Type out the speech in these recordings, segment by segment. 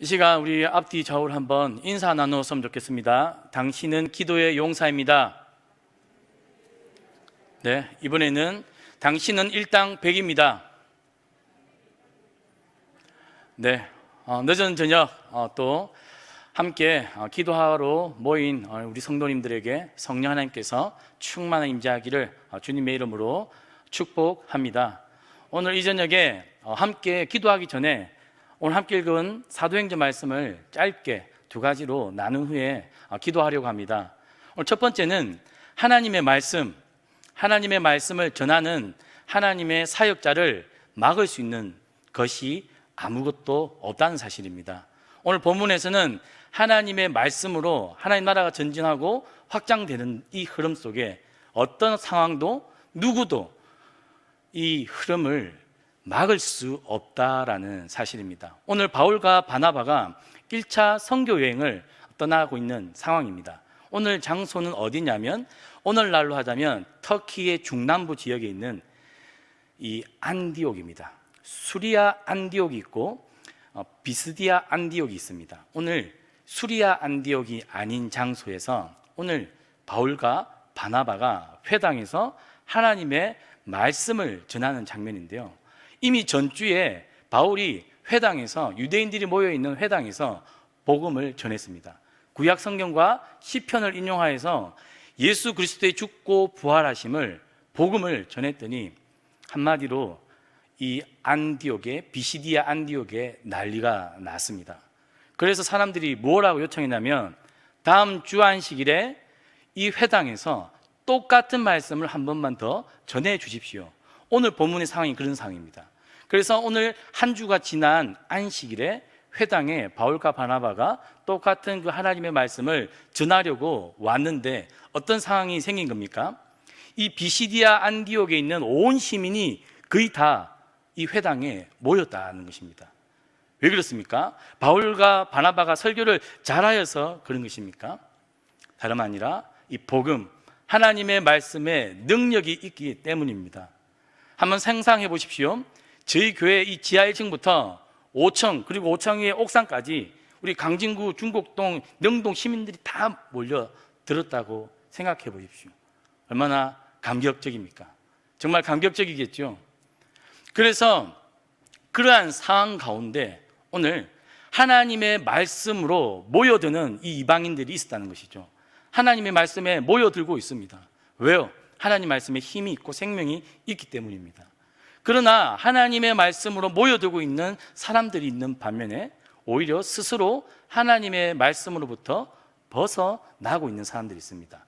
이 시간 우리 앞뒤 좌우를 한번 인사 나누었으면 좋겠습니다. 당신은 기도의 용사입니다. 네, 이번에는 당신은 일당 100입니다. 네, 늦은 저녁 또 함께 기도하러 모인 우리 성도님들에게 성령 하나님께서 충만한 임재하기를 주님의 이름으로 축복합니다. 오늘 이 저녁에 함께 기도하기 전에 오늘 함께 읽은 사도행전 말씀을 짧게 두 가지로 나눈 후에 기도하려고 합니다. 오늘 첫 번째는 하나님의 말씀을 전하는 하나님의 사역자를 막을 수 있는 것이 아무것도 없다는 사실입니다. 오늘 본문에서는 하나님의 말씀으로 하나님 나라가 전진하고 확장되는 이 흐름 속에 어떤 상황도 누구도 이 흐름을 막을 수 없다라는 사실입니다. 오늘 바울과 바나바가 1차 선교 여행을 떠나고 있는 상황입니다. 오늘 장소는 어디냐면 오늘날로 하자면 터키의 중남부 지역에 있는 이 안디옥입니다. 수리아 안디옥이 있고 비스디아 안디옥이 있습니다. 오늘 수리아 안디옥이 아닌 장소에서 오늘 바울과 바나바가 회당에서 하나님의 말씀을 전하는 장면인데요. 이미 전주에 바울이 회당에서 유대인들이 모여있는 회당에서 복음을 전했습니다. 구약 성경과 시편을 인용하여서 예수 그리스도의 죽고 부활하심을 복음을 전했더니 한마디로 이 안디옥에 비시디아 안디옥에 난리가 났습니다. 그래서 사람들이 뭐라고 요청했냐면 다음 주안식일에 이 회당에서 똑같은 말씀을 한 번만 더 전해 주십시오. 오늘 본문의 상황이 그런 상황입니다. 그래서 오늘 한 주가 지난 안식일에 회당에 바울과 바나바가 똑같은 그 하나님의 말씀을 전하려고 왔는데 어떤 상황이 생긴 겁니까? 이 비시디아 안디옥에 있는 온 시민이 거의 다 이 회당에 모였다는 것입니다. 왜 그렇습니까? 바울과 바나바가 설교를 잘하여서 그런 것입니까? 다름 아니라 이 복음, 하나님의 말씀에 능력이 있기 때문입니다. 한번 상상해 보십시오. 저희 교회 이 지하 1층부터 5층 그리고 5층 위의 옥상까지 우리 강진구, 중곡동, 명동 시민들이 다 몰려 들었다고 생각해 보십시오. 얼마나 감격적입니까? 정말 감격적이겠죠. 그래서 그러한 상황 가운데 오늘 하나님의 말씀으로 모여드는 이 이방인들이 있었다는 것이죠. 하나님의 말씀에 모여들고 있습니다. 왜요? 하나님 말씀에 힘이 있고 생명이 있기 때문입니다. 그러나 하나님의 말씀으로 모여들고 있는 사람들이 있는 반면에 오히려 스스로 하나님의 말씀으로부터 벗어나고 있는 사람들이 있습니다.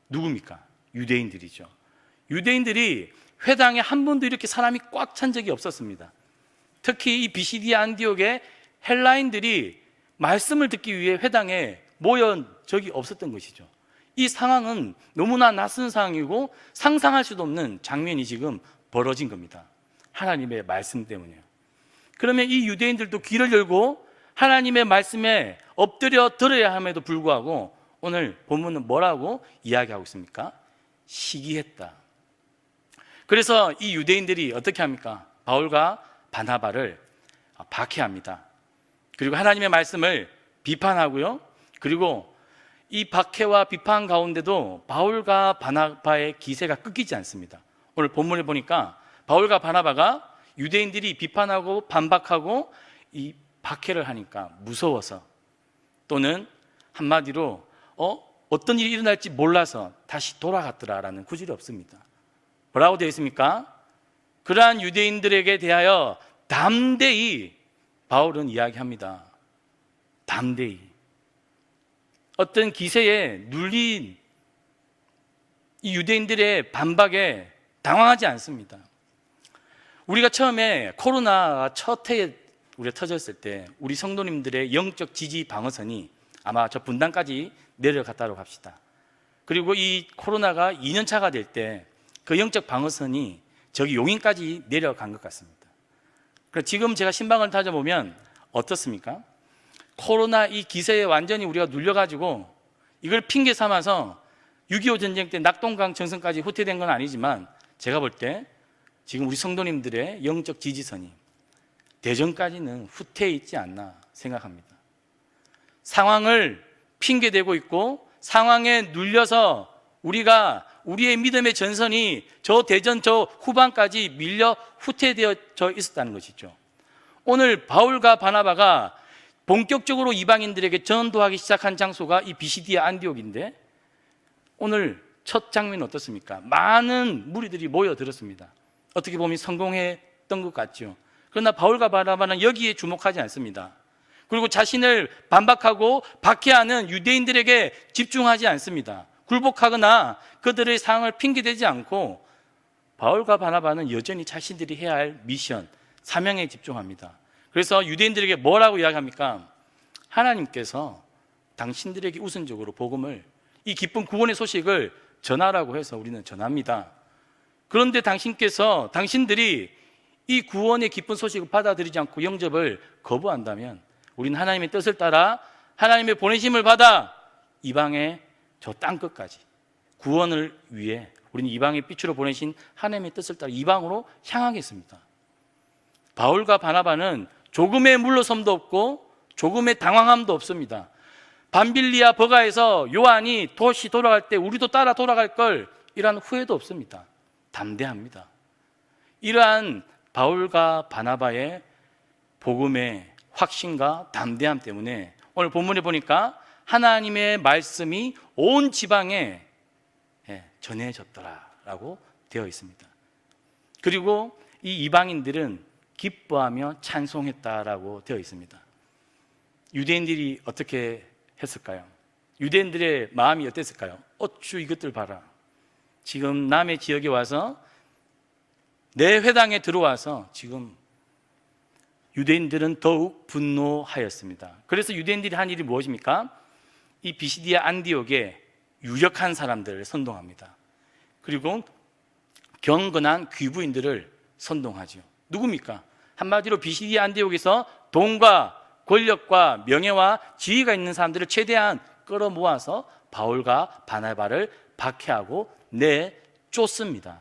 누굽니까? 유대인들이죠. 유대인들이 회당에 한 번도 이렇게 사람이 꽉 찬 적이 없었습니다. 특히 이 비시디아 안디옥에 헬라인들이 말씀을 듣기 위해 회당에 모여 적이 없었던 것이죠. 이 상황은 너무나 낯선 상황이고 상상할 수도 없는 장면이 지금 벌어진 겁니다. 하나님의 말씀 때문에요. 그러면 이 유대인들도 귀를 열고 하나님의 말씀에 엎드려 들어야 함에도 불구하고 오늘 본문은 뭐라고 이야기하고 있습니까? 시기했다. 그래서 이 유대인들이 어떻게 합니까? 바울과 바나바를 박해합니다. 그리고 하나님의 말씀을 비판하고요. 그리고 이 박해와 비판 가운데도 바울과 바나바의 기세가 끊기지 않습니다. 오늘 본문에 보니까 바울과 바나바가 유대인들이 비판하고 반박하고 이 박해를 하니까 무서워서 또는 한마디로 어떤 일이 일어날지 몰라서 다시 돌아갔더라라는 구절이 없습니다. 뭐라고 되어 있습니까? 그러한 유대인들에게 대하여 담대히 바울은 이야기합니다. 담대히. 어떤 기세에 눌린 이 유대인들의 반박에 당황하지 않습니다. 우리가 처음에 코로나가 첫 해에 우리가 터졌을 때 우리 성도님들의 영적 지지 방어선이 아마 저 분당까지 내려갔다고 합시다. 그리고 이 코로나가 2년 차가 될 때 그 영적 방어선이 저기 용인까지 내려간 것 같습니다. 그래서 지금 제가 신방을 다져보면 어떻습니까? 코로나 이 기세에 완전히 우리가 눌려가지고 이걸 핑계 삼아서 6.25 전쟁 때 낙동강 전선까지 후퇴된 건 아니지만 제가 볼 때 지금 우리 성도님들의 영적 지지선이 대전까지는 후퇴해 있지 않나 생각합니다. 상황을 핑계대고 있고 상황에 눌려서 우리가 우리의 믿음의 전선이 저 대전 저 후반까지 밀려 후퇴되어져 있었다는 것이죠. 오늘 바울과 바나바가 본격적으로 이방인들에게 전도하기 시작한 장소가 이 비시디아 안디옥인데 오늘 첫 장면은 어떻습니까? 많은 무리들이 모여들었습니다. 어떻게 보면 성공했던 것 같죠. 그러나 바울과 바나바는 여기에 주목하지 않습니다. 그리고 자신을 반박하고 박해하는 유대인들에게 집중하지 않습니다. 굴복하거나 그들의 상황을 핑계대지 않고 바울과 바나바는 여전히 자신들이 해야 할 미션, 사명에 집중합니다. 그래서 유대인들에게 뭐라고 이야기합니까? 하나님께서 당신들에게 우선적으로 복음을, 이 기쁜 구원의 소식을 전하라고 해서 우리는 전합니다. 그런데 당신들이 이 구원의 기쁜 소식을 받아들이지 않고 영접을 거부한다면 우리는 하나님의 뜻을 따라 하나님의 보내심을 받아 이방의 저 땅끝까지 구원을 위해 우리는 이방의 빛으로 보내신 하나님의 뜻을 따라 이방으로 향하겠습니다. 바울과 바나바는 조금의 물러섬도 없고 조금의 당황함도 없습니다. 밤빌리아 버가에서 요한이 도시 돌아갈 때 우리도 따라 돌아갈 걸 이런 후회도 없습니다. 담대합니다. 이러한 바울과 바나바의 복음의 확신과 담대함 때문에 오늘 본문에 보니까 하나님의 말씀이 온 지방에 전해졌더라라고 되어 있습니다. 그리고 이 이방인들은 기뻐하며 찬송했다라고 되어 있습니다. 유대인들이 어떻게 했을까요? 유대인들의 마음이 어땠을까요? 어쭈 이것들 봐라. 지금 남의 지역에 와서 내 회당에 들어와서 지금 유대인들은 더욱 분노하였습니다. 그래서 유대인들이 한 일이 무엇입니까? 이 비시디아 안디옥에 유력한 사람들을 선동합니다. 그리고 경건한 귀부인들을 선동하죠. 누굽니까? 한마디로 비시디아 안디옥에서 돈과 권력과 명예와 지위가 있는 사람들을 최대한 끌어모아서 바울과 바나바를 박해하고 내쫓습니다.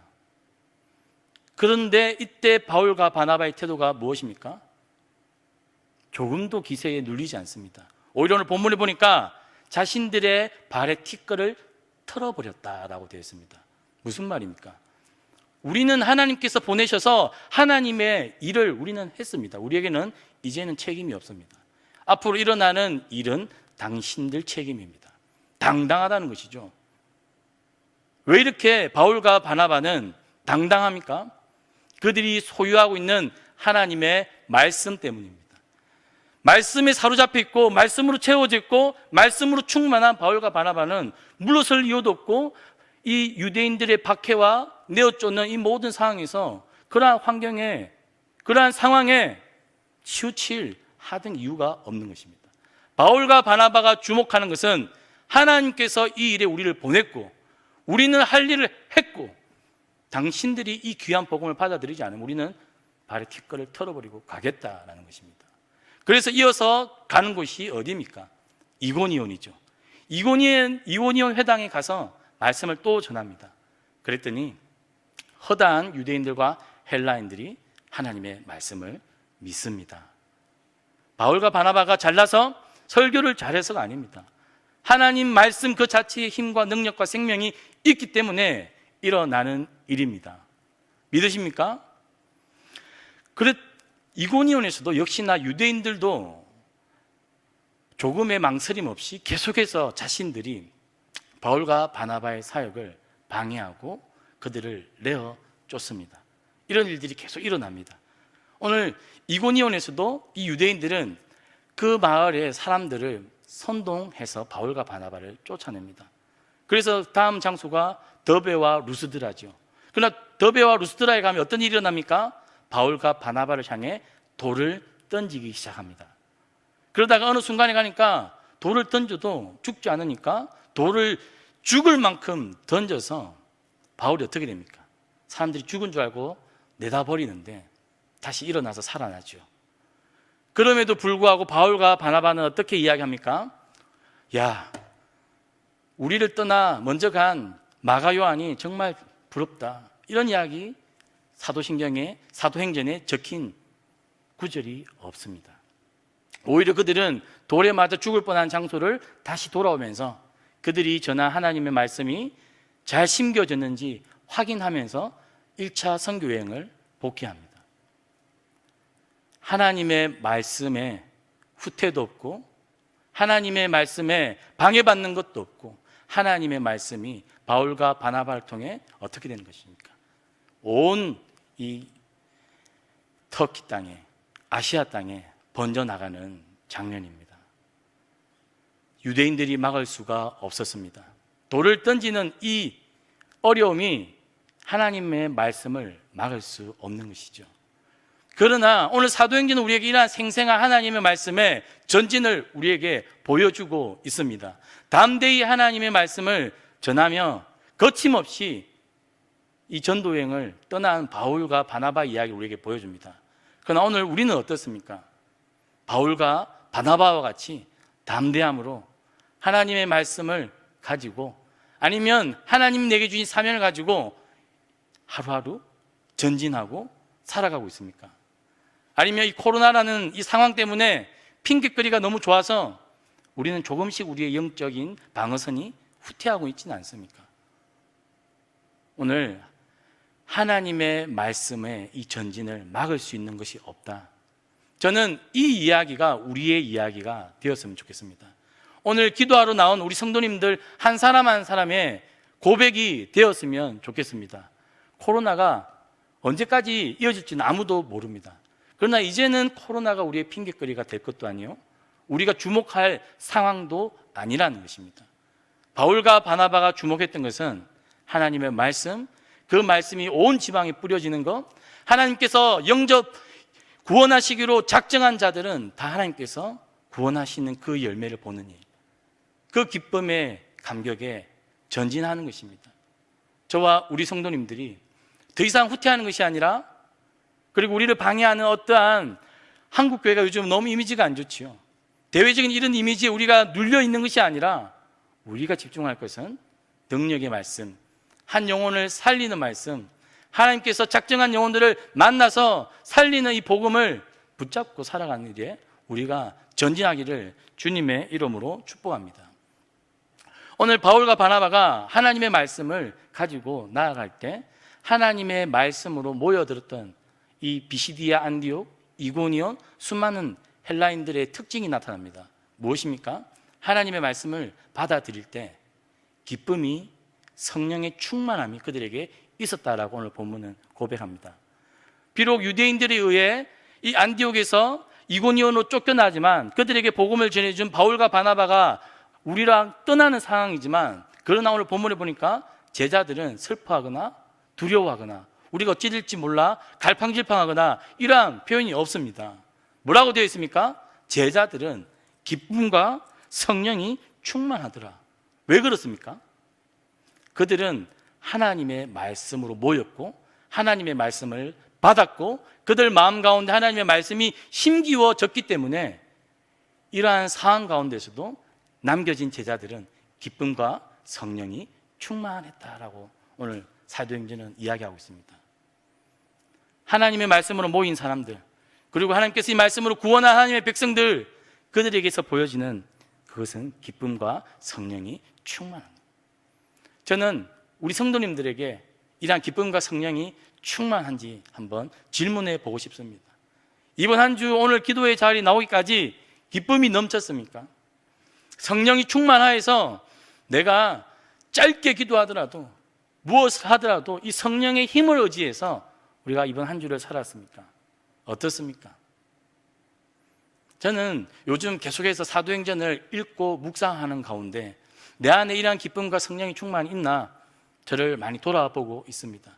그런데 이때 바울과 바나바의 태도가 무엇입니까? 조금도 기세에 눌리지 않습니다. 오히려 오늘 본문을 보니까 자신들의 발의 티끌을 털어버렸다라고 되어 있습니다. 무슨 말입니까? 우리는 하나님께서 보내셔서 하나님의 일을 우리는 했습니다. 우리에게는 이제는 책임이 없습니다. 앞으로 일어나는 일은 당신들 책임입니다. 당당하다는 것이죠. 왜 이렇게 바울과 바나바는 당당합니까? 그들이 소유하고 있는 하나님의 말씀 때문입니다. 말씀에 사로잡혀 있고 말씀으로 채워져 있고 말씀으로 충만한 바울과 바나바는 물러설 이유도 없고 이 유대인들의 박해와 내어쫓는 이 모든 상황에서 그러한 환경에, 그러한 상황에 치우칠 하등 이유가 없는 것입니다. 바울과 바나바가 주목하는 것은 하나님께서 이 일에 우리를 보냈고 우리는 할 일을 했고 당신들이 이 귀한 복음을 받아들이지 않으면 우리는 발의 티끌을 털어버리고 가겠다라는 것입니다. 그래서 이어서 가는 곳이 어디입니까? 이고니온이죠. 이고니온 회당에 가서 말씀을 또 전합니다. 그랬더니 허다한 유대인들과 헬라인들이 하나님의 말씀을 믿습니다. 바울과 바나바가 잘나서 설교를 잘해서가 아닙니다. 하나님 말씀 그 자체의 힘과 능력과 생명이 있기 때문에 일어나는 일입니다. 믿으십니까? 이고니온에서도 역시나 유대인들도 조금의 망설임 없이 계속해서 자신들이 바울과 바나바의 사역을 방해하고 그들을 내어 쫓습니다. 이런 일들이 계속 일어납니다. 오늘 이고니온에서도 이 유대인들은 그 마을의 사람들을 선동해서 바울과 바나바를 쫓아냅니다. 그래서 다음 장소가 더베와 루스드라죠. 그러나 더베와 루스드라에 가면 어떤 일이 일어납니까? 바울과 바나바를 향해 돌을 던지기 시작합니다. 그러다가 어느 순간에 가니까 돌을 던져도 죽지 않으니까 돌을 죽을 만큼 던져서 바울이 어떻게 됩니까? 사람들이 죽은 줄 알고 내다 버리는데 다시 일어나서 살아나죠. 그럼에도 불구하고 바울과 바나바는 어떻게 이야기합니까? 야, 우리를 떠나 먼저 간 마가 요한이 정말 부럽다. 이런 이야기 사도행전에 적힌 구절이 없습니다. 오히려 그들은 돌에 맞아 죽을 뻔한 장소를 다시 돌아오면서 그들이 전한 하나님의 말씀이 잘 심겨졌는지 확인하면서 1차 선교 여행을 복귀합니다. 하나님의 말씀에 후퇴도 없고 하나님의 말씀에 방해받는 것도 없고 하나님의 말씀이 바울과 바나바를 통해 어떻게 되는 것입니까? 온 이 터키 땅에, 아시아 땅에 번져나가는 장면입니다. 유대인들이 막을 수가 없었습니다. 돌을 던지는 이 어려움이 하나님의 말씀을 막을 수 없는 것이죠. 그러나 오늘 사도행전은 우리에게 이러한 생생한 하나님의 말씀의 전진을 우리에게 보여주고 있습니다. 담대히 하나님의 말씀을 전하며 거침없이 이 전도여행을 떠난 바울과 바나바 이야기를 우리에게 보여줍니다. 그러나 오늘 우리는 어떻습니까? 바울과 바나바와 같이 담대함으로 하나님의 말씀을 가지고 아니면 하나님 내게 주신 사명을 가지고 하루하루 전진하고 살아가고 있습니까? 아니면 이 코로나라는 이 상황 때문에 핑계거리가 너무 좋아서 우리는 조금씩 우리의 영적인 방어선이 후퇴하고 있지는 않습니까? 오늘 하나님의 말씀에 이 전진을 막을 수 있는 것이 없다. 저는 이 이야기가 우리의 이야기가 되었으면 좋겠습니다. 오늘 기도하러 나온 우리 성도님들 한 사람 한 사람의 고백이 되었으면 좋겠습니다. 코로나가 언제까지 이어질지는 아무도 모릅니다. 그러나 이제는 코로나가 우리의 핑계거리가 될 것도 아니요, 우리가 주목할 상황도 아니라는 것입니다. 바울과 바나바가 주목했던 것은 하나님의 말씀, 그 말씀이 온 지방에 뿌려지는 것, 하나님께서 영접 구원하시기로 작정한 자들은 다 하나님께서 구원하시는 그 열매를 보는 일, 그 기쁨의 감격에 전진하는 것입니다. 저와 우리 성도님들이 더 이상 후퇴하는 것이 아니라, 그리고 우리를 방해하는 어떠한 한국교회가 요즘 너무 이미지가 안 좋지요. 대외적인 이런 이미지에 우리가 눌려 있는 것이 아니라 우리가 집중할 것은 능력의 말씀, 한 영혼을 살리는 말씀, 하나님께서 작정한 영혼들을 만나서 살리는 이 복음을 붙잡고 살아가는 일에 우리가 전진하기를 주님의 이름으로 축복합니다. 오늘 바울과 바나바가 하나님의 말씀을 가지고 나아갈 때 하나님의 말씀으로 모여들었던 이 비시디아, 안디옥, 이고니온 수많은 헬라인들의 특징이 나타납니다. 무엇입니까? 하나님의 말씀을 받아들일 때 기쁨이, 성령의 충만함이 그들에게 있었다라고 오늘 본문은 고백합니다. 비록 유대인들에 의해 이 안디옥에서 이고니온으로 쫓겨나지만 그들에게 복음을 전해준 바울과 바나바가 우리랑 떠나는 상황이지만, 그러나 오늘 본문에 보니까 제자들은 슬퍼하거나 두려워하거나 우리가 어찌 될지 몰라 갈팡질팡하거나 이러한 표현이 없습니다. 뭐라고 되어 있습니까? 제자들은 기쁨과 성령이 충만하더라. 왜 그렇습니까? 그들은 하나님의 말씀으로 모였고 하나님의 말씀을 받았고 그들 마음 가운데 하나님의 말씀이 심기워졌기 때문에 이러한 상황 가운데서도 남겨진 제자들은 기쁨과 성령이 충만했다라고 오늘 사도행전은 이야기하고 있습니다. 하나님의 말씀으로 모인 사람들, 그리고 하나님께서 이 말씀으로 구원한 하나님의 백성들, 그들에게서 보여지는 그것은 기쁨과 성령이 충만한 것. 저는 우리 성도님들에게 이러한 기쁨과 성령이 충만한지 한번 질문해 보고 싶습니다. 이번 한 주 오늘 기도의 자리에 나오기까지 기쁨이 넘쳤습니까? 성령이 충만하여서 내가 짧게 기도하더라도 무엇을 하더라도 이 성령의 힘을 의지해서 우리가 이번 한 주를 살았습니까? 어떻습니까? 저는 요즘 계속해서 사도행전을 읽고 묵상하는 가운데 내 안에 이러한 기쁨과 성령이 충만히 있나 저를 많이 돌아보고 있습니다.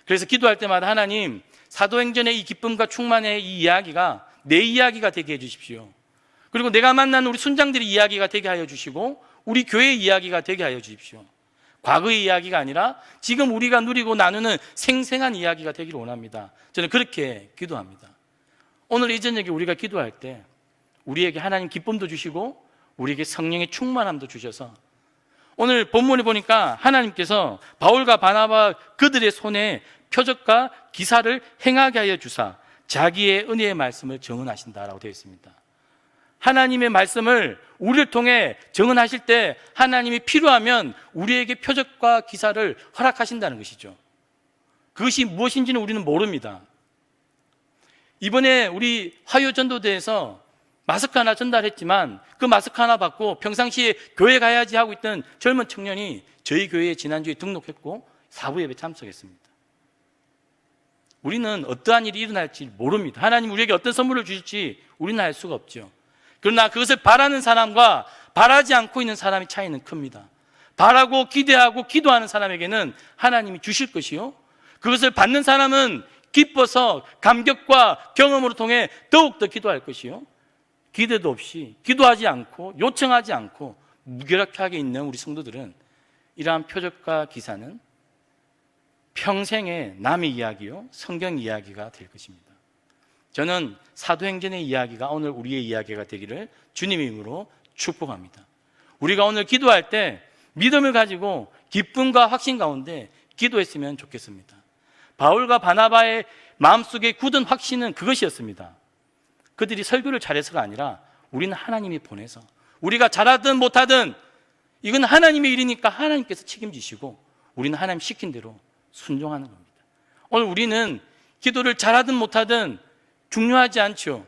그래서 기도할 때마다 하나님, 사도행전의 이 기쁨과 충만의 이 이야기가 내 이야기가 되게 해주십시오. 그리고 내가 만난 우리 순장들의 이야기가 되게 하여 주시고 우리 교회의 이야기가 되게 하여 주십시오. 과거의 이야기가 아니라 지금 우리가 누리고 나누는 생생한 이야기가 되기를 원합니다. 저는 그렇게 기도합니다. 오늘 이 저녁에 우리가 기도할 때 우리에게 하나님 기쁨도 주시고 우리에게 성령의 충만함도 주셔서 오늘 본문에 보니까 하나님께서 바울과 바나바 그들의 손에 표적과 기사를 행하게 하여 주사 자기의 은혜의 말씀을 증언하신다라고 되어 있습니다. 하나님의 말씀을 우리를 통해 증언하실 때 하나님이 필요하면 우리에게 표적과 기사를 허락하신다는 것이죠. 그것이 무엇인지는 우리는 모릅니다. 이번에 우리 화요전도대에서 마스크 하나 전달했지만 그 마스크 하나 받고 평상시에 교회 가야지 하고 있던 젊은 청년이 저희 교회에 지난주에 등록했고 4부 예배 참석했습니다. 우리는 어떠한 일이 일어날지 모릅니다. 하나님 우리에게 어떤 선물을 주실지 우리는 알 수가 없죠. 그러나 그것을 바라는 사람과 바라지 않고 있는 사람의 차이는 큽니다. 바라고 기대하고 기도하는 사람에게는 하나님이 주실 것이요, 그것을 받는 사람은 기뻐서 감격과 경험으로 통해 더욱더 기도할 것이요, 기대도 없이 기도하지 않고 요청하지 않고 무기력하게 있는 우리 성도들은 이러한 표적과 기사는 평생의 남의 이야기요, 성경 이야기가 될 것입니다. 저는 사도행전의 이야기가 오늘 우리의 이야기가 되기를 주님의 이름으로 축복합니다. 우리가 오늘 기도할 때 믿음을 가지고 기쁨과 확신 가운데 기도했으면 좋겠습니다. 바울과 바나바의 마음속에 굳은 확신은 그것이었습니다. 그들이 설교를 잘해서가 아니라 우리는 하나님이 보내서, 우리가 잘하든 못하든 이건 하나님의 일이니까 하나님께서 책임지시고 우리는 하나님 시킨 대로 순종하는 겁니다. 오늘 우리는 기도를 잘하든 못하든 중요하지 않죠.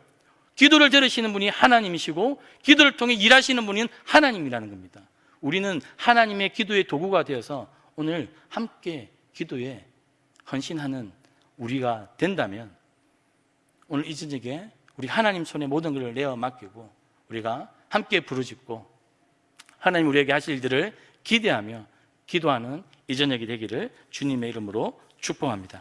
기도를 들으시는 분이 하나님이시고 기도를 통해 일하시는 분은 하나님이라는 겁니다. 우리는 하나님의 기도의 도구가 되어서 오늘 함께 기도에 헌신하는 우리가 된다면 오늘 이 저녁에 우리 하나님 손에 모든 것을 내어 맡기고 우리가 함께 부르짖고 하나님 우리에게 하실 일들을 기대하며 기도하는 이 저녁이 되기를 주님의 이름으로 축복합니다.